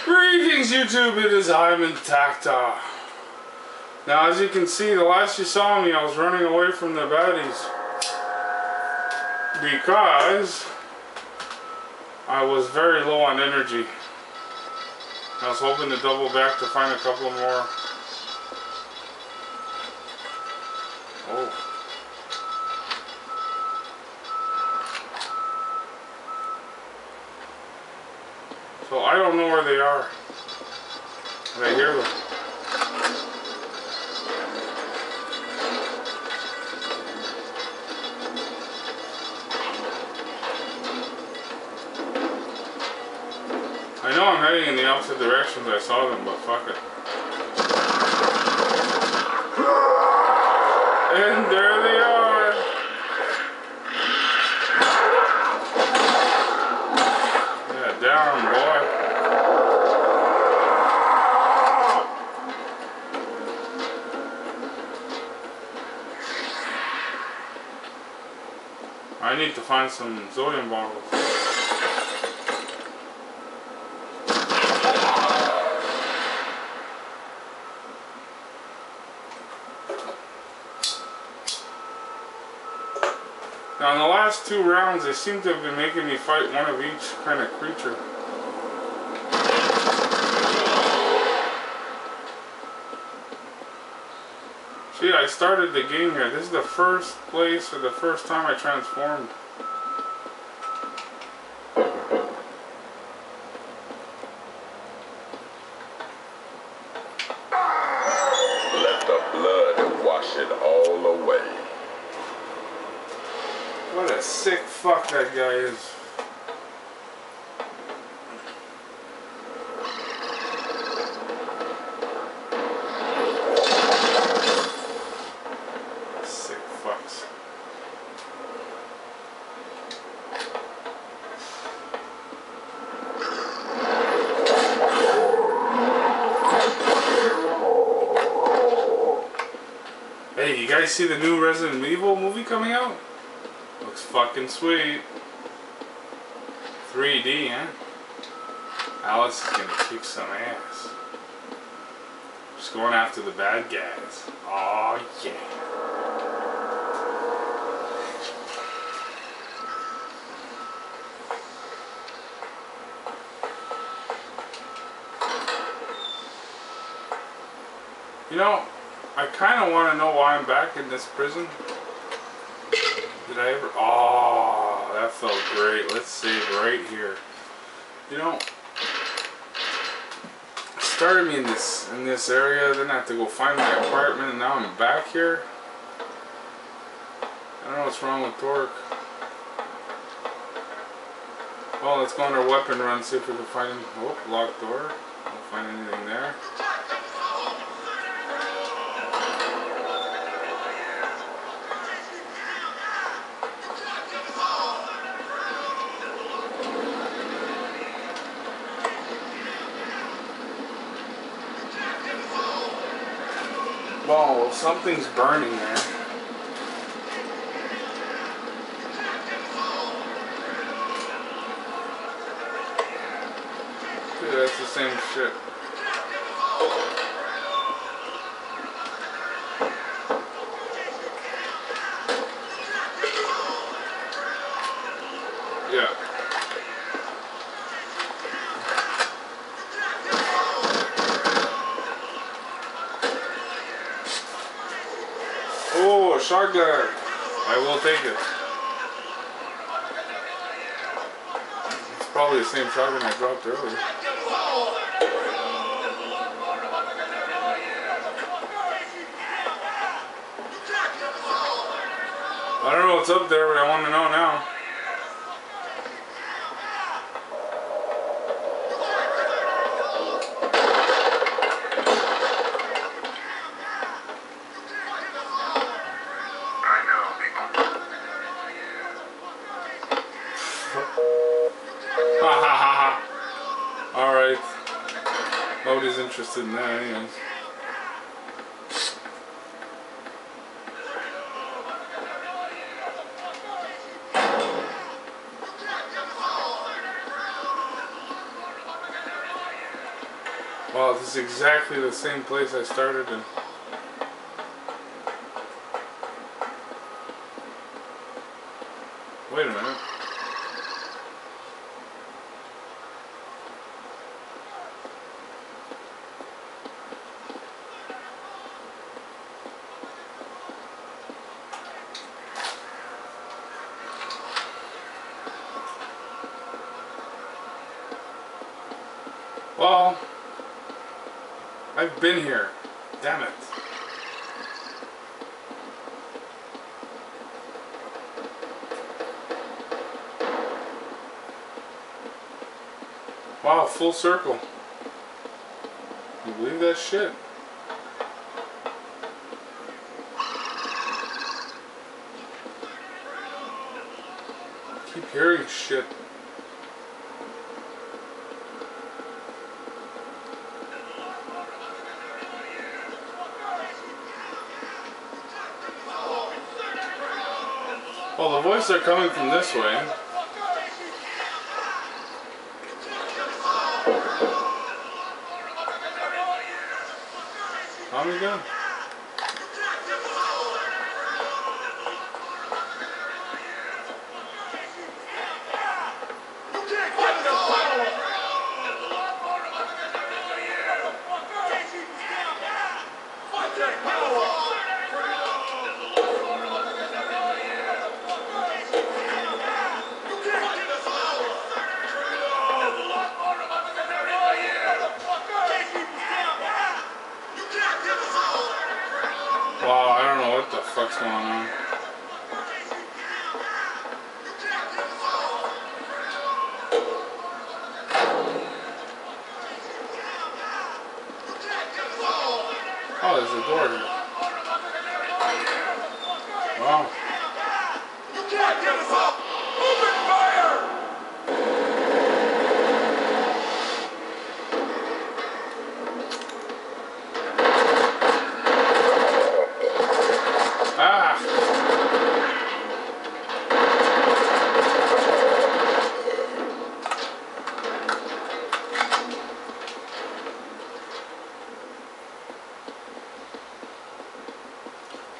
Greetings YouTube, it is Ivan Tacta. Now as you can see, the last you saw me I was running away from the baddies because I was very low on energy. I was hoping to double back to find a couple more. Oh. So I don't know where they are. And I hear them. I know I'm heading in the opposite directions I saw them, but fuck it. And there they are. Yeah, down, boy. I need to find some Zodium bottles. Now in the last two rounds they seem to have been making me fight one of each kind of creature. See, I started the game here. This is the first place or the first time I transformed. Let the blood wash it all away. What a sick fuck that guy is. Sick fucks. Hey, you guys see the new Resident Evil movie coming out? Looks fucking sweet. 3D, huh? Alice is gonna kick some ass. Just going after the bad guys. Aw, yeah. You know, I kind of want to know why I'm back in this prison. Did I ever? Oh, that felt great. Let's save right here. You know, it started me in this area. Then I have to go find my apartment, and now I'm back here. I don't know what's wrong with Torque. Well, let's go on our weapon run, see if we can find him. Oh, locked door. Don't find anything there. Well, something's burning there. Dude, that's the same shit. Yeah. Oh, a shotgun. I will take it. It's probably the same shotgun I dropped earlier. I don't know what's up there, but I want to know now. Alright. Nobody's interested in that anyways. Wow, this is exactly the same place I started in. Wait a minute. Well, I've been here. Damn it. Wow, full circle. You believe that shit? Keep hearing shit. Well, the voices are coming from this way. Tommy gun? Wow, I don't know what the fuck's going on. Oh, there's a door here. Wow. You can't get us up! Open fire! Ah!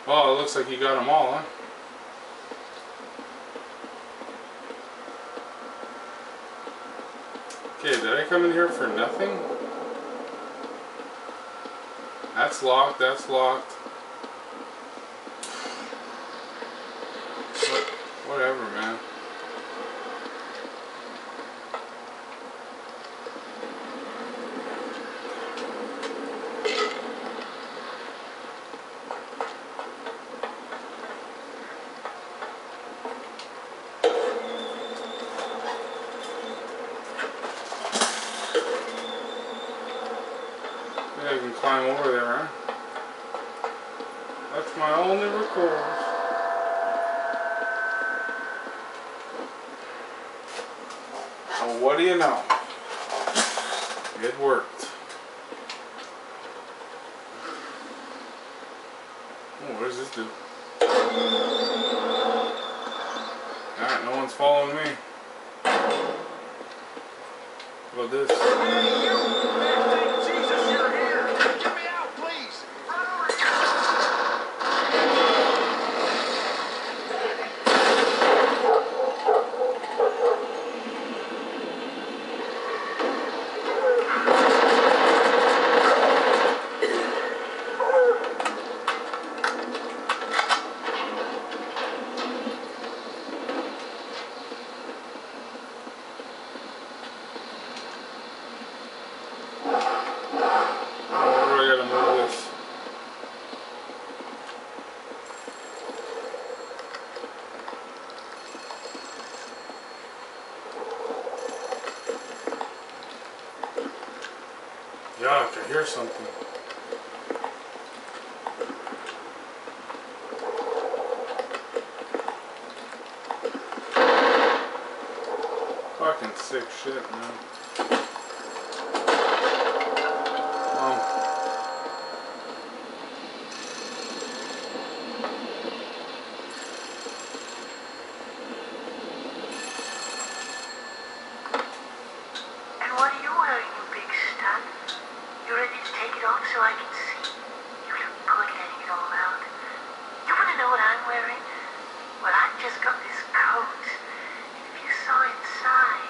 Well, it looks like you got them all, huh? Okay, did I come in here for nothing? That's locked, that's locked. Whatever, man. Maybe I can climb over there, huh? That's my only recourse. Well, what do you know? It worked. Oh, what does this do? Alright, no one's following me. How about this? Jesus, you're here! Get me out, please! Run over here! Yuck, I hear something. Fucking sick shit, man. Oh. And what are you wearing, you big stud? You're so I can see. You look good letting it all out. You want to know what I'm wearing? Well, I've just got this coat. And if you saw inside,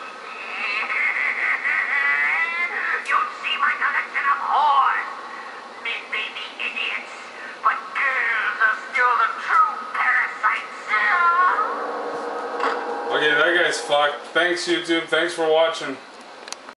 you'd see my collection of whores. Men may be idiots, but girls are still the true parasites. Okay, that guy's fucked. Thanks, YouTube. Thanks for watching.